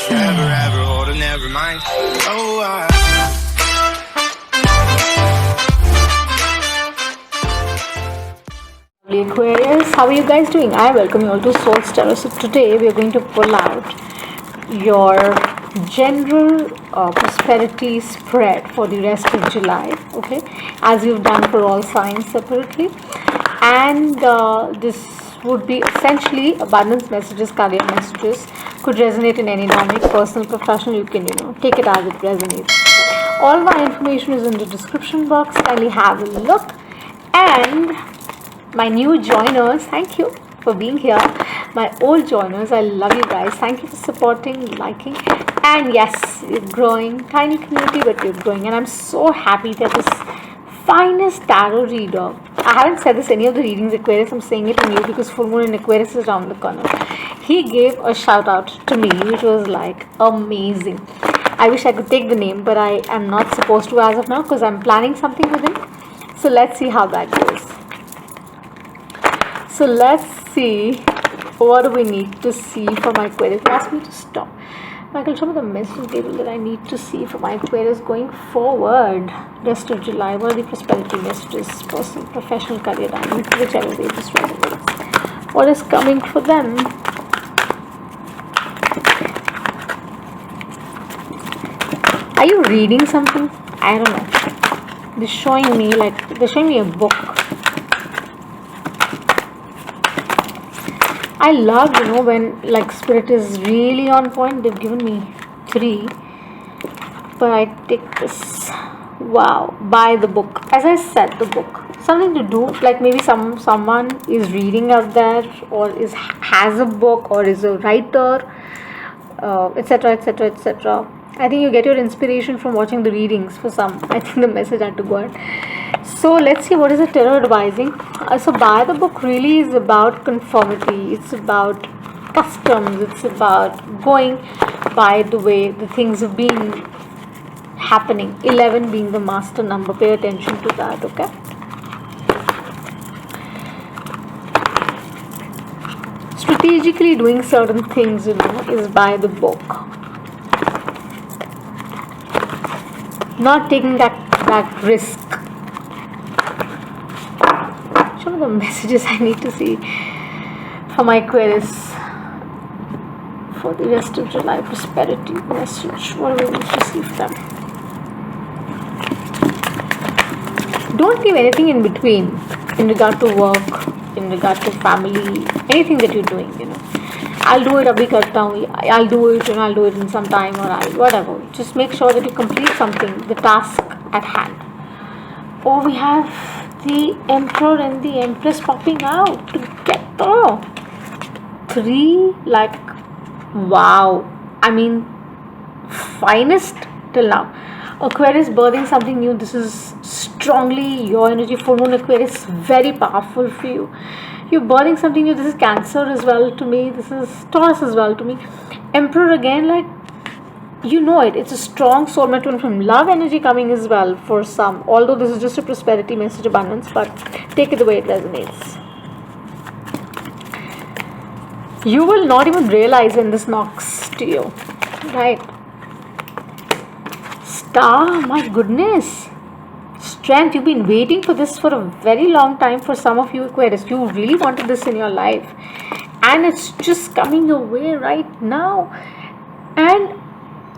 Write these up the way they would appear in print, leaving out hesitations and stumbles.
was forever, ever holding, never mind. Oh, Aquarius, how are you guys doing? I welcome you all to Soul Tarot. So today we are going to pull out your general prosperity spread for the rest of July, okay, as you've done for all signs separately. And this would be essentially abundance messages, career messages, could resonate in any dynamic, personal, professional. You can, take it as it resonates. All my information is in the description box. Kindly have a look. And my new joiners, thank you for being here. My old joiners, I love you guys. Thank you for supporting, liking, and yes, you're growing. Tiny community, but you're growing, and I'm so happy that this finest tarot reader, I haven't said this any of the readings, Aquarius, I'm saying it in you because full moon in Aquarius is around the corner. He gave a shout out to me, which was like amazing. I wish I could take the name, but I am not supposed to as of now because I'm planning something with him. So let's see how that goes. So let's see what do we need to see for my Aquarius. Ask me to stop. Michael, show me the messaging table that I need to see for my Aquarius going forward. Rest of July. What are the prosperity messages? Personal, professional, career, whichever way this resonates. What is coming for them? Are you reading something? I don't know. They're showing me a book. I love, when like spirit is really on point. They've given me 3, but I take this. Wow, buy the book. As I said, the book, something to do, like maybe someone is reading out there, or has a book, or is a writer, etc., etc., etc. I think you get your inspiration from watching the readings. For some, I think the message had to go out. So let's see, what is the tarot advising? So buy the book really is about conformity. It's about customs. It's about going by the way the things have been happening. 11 being the master number. Pay attention to that, okay? Strategically doing certain things, is by the book. Not taking that risk. Show me the messages I need to see for my Aquarius for the rest of July. Prosperity message. What do we need to see for them? Don't leave anything in between in regard to work, in regard to family, anything that you're doing, I'll do it, abhi karta hu, I'll do it, I'll do it in some time, or whatever. Just make sure that you complete something, the task at hand. Oh, we have the Emperor and the Empress popping out together. 3, like, wow. I mean, finest till now. Aquarius birthing something new. This is strongly your energy. Full moon Aquarius, very powerful for you. You're birthing something new. This is Cancer as well to me. This is Taurus as well to me. Emperor again, like, it's a strong soulmate twin from love energy coming as well for some. Although this is just a prosperity message, abundance, but take it the way it resonates. You will not even realize when this knocks to you, right? Star, my goodness. Strength, you've been waiting for this for a very long time. For some of you Aquarius, you really wanted this in your life, and it's just coming your way right now. And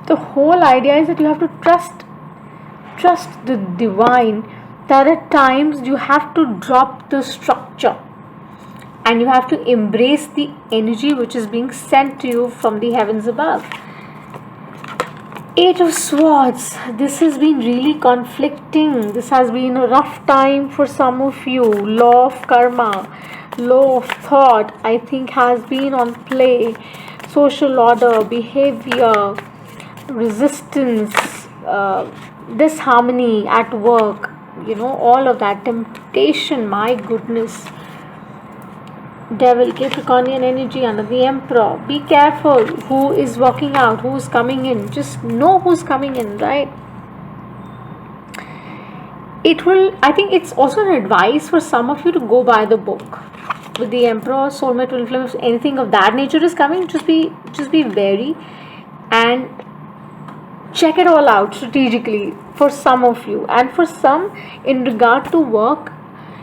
the whole idea is that you have to trust the divine, that at times you have to drop the structure and you have to embrace the energy which is being sent to you from the heavens above. 8 of Swords. This has been really conflicting. This has been a rough time for some of you. Law of karma, law of thought, I think, has been on play. Social order, behavior, resistance, disharmony at work, all of that. Temptation, my goodness. Devil, Capricornian energy under the Emperor. Be careful who is walking out, who is coming in. Just know who's coming in, right? I think it's also an advice for some of you to go by the book. With the Emperor, soulmate will influence, anything of that nature is coming, just be wary and check it all out strategically for some of you. And for some, in regard to work,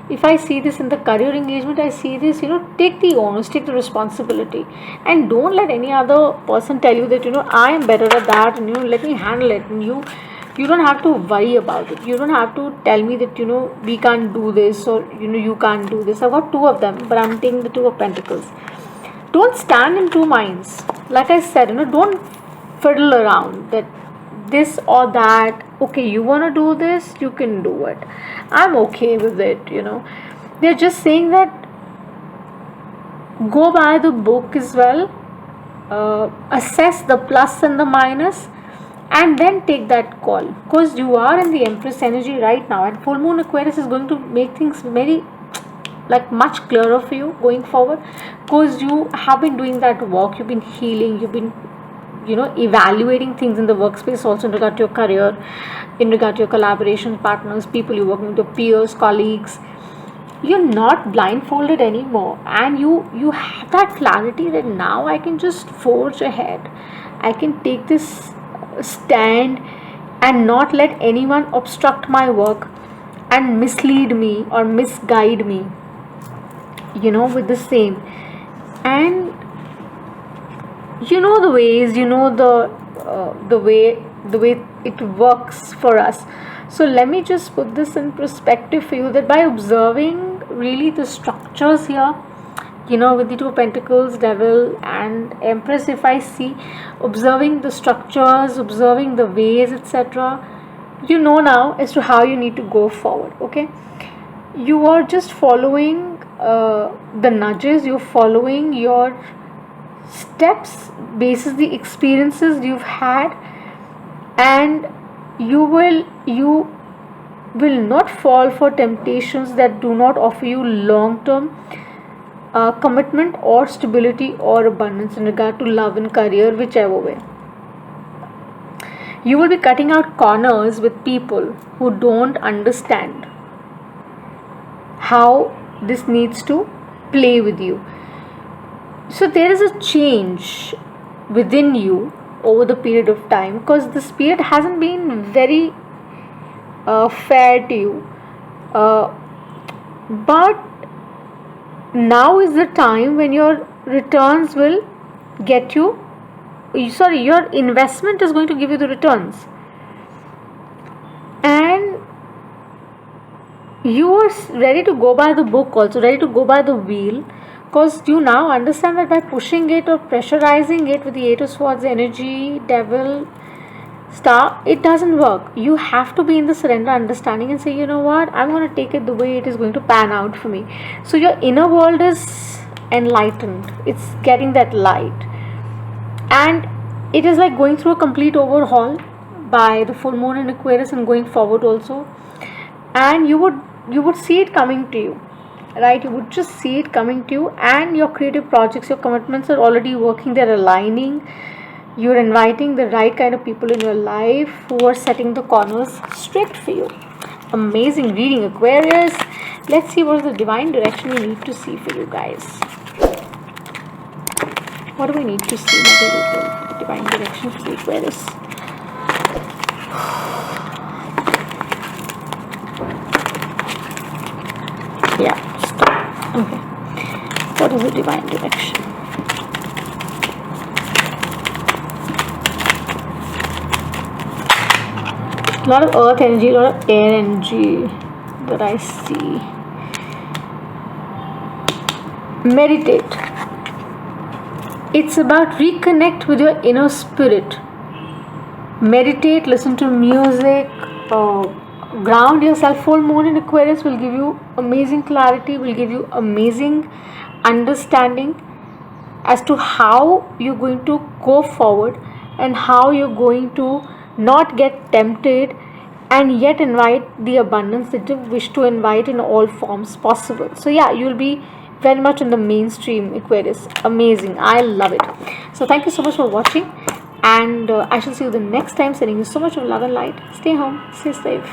if I see this in the career engagement, I see this, take the onus, take the responsibility, and don't let any other person tell you that, I am better at that, and, let me handle it. And you don't have to worry about it. You don't have to tell me that, we can't do this, or, you can't do this. I've got two of them, but I'm taking the Two of Pentacles. Don't stand in two minds. Like I said, don't fiddle around that this or that. Okay, you want to do this, you can do it. I'm okay with it. They're just saying that go by the book as well, assess the plus and the minus, and then take that call, because you are in the Empress energy right now, and full moon Aquarius is going to make things very much clearer for you going forward, because you have been doing that work, you've been healing, you've been evaluating things in the workspace, also in regard to your career, in regard to your collaboration partners, people you're working with, your peers, colleagues. You're not blindfolded anymore, and you have that clarity that now I can just forge ahead. I can take this stand and not let anyone obstruct my work and mislead me or misguide me, with the same. And the ways, the way it works for us. So let me just put this in perspective for you, that by observing really the structures here, with the Two of Pentacles, Devil and Empress, if I see, observing the structures, observing the ways, etc., now as to how you need to go forward. Okay, you are just following the nudges, you're following your steps basis the experiences you've had, and you will not fall for temptations that do not offer you long-term commitment or stability or abundance in regard to love and career, whichever way. You will be cutting out corners with people who don't understand how this needs to play with you. So there is a change within you over the period of time, because this period hasn't been very fair to you, but now is the time when your returns will get you, your investment is going to give you the returns, and you are ready to go by the book, also ready to go by the wheel, because you now understand that by pushing it or pressurizing it with the Eight of Swords energy, Devil, Star, it doesn't work. You have to be in the surrender understanding and say, you know what, I'm going to take it the way it is going to pan out for me. So your inner world is enlightened, it's getting that light, and it is like going through a complete overhaul by the full moon in Aquarius and going forward also. And you would see it coming to you, right? You would just see it coming to you, and your creative projects, your commitments are already working, they're aligning. You're inviting the right kind of people in your life who are setting the corners straight for you. Amazing reading, Aquarius. Let's see what is the divine direction we need to see for you guys. What do we need to see, the divine direction for the Aquarius? Yeah, stop. Okay. What is the divine direction? A lot of earth energy, a lot of air energy that I see. Meditate. It's about reconnect with your inner spirit. Meditate, listen to music, ground yourself. Full moon in Aquarius will give you amazing clarity, will give you amazing understanding as to how you're going to go forward and how you're going to not get tempted and yet invite the abundance that you wish to invite in all forms possible. So yeah, you'll be very much in the mainstream, Aquarius. Amazing. I love it. So thank you so much for watching, and I shall see you the next time. Sending you so much of love and light. Stay home, stay safe.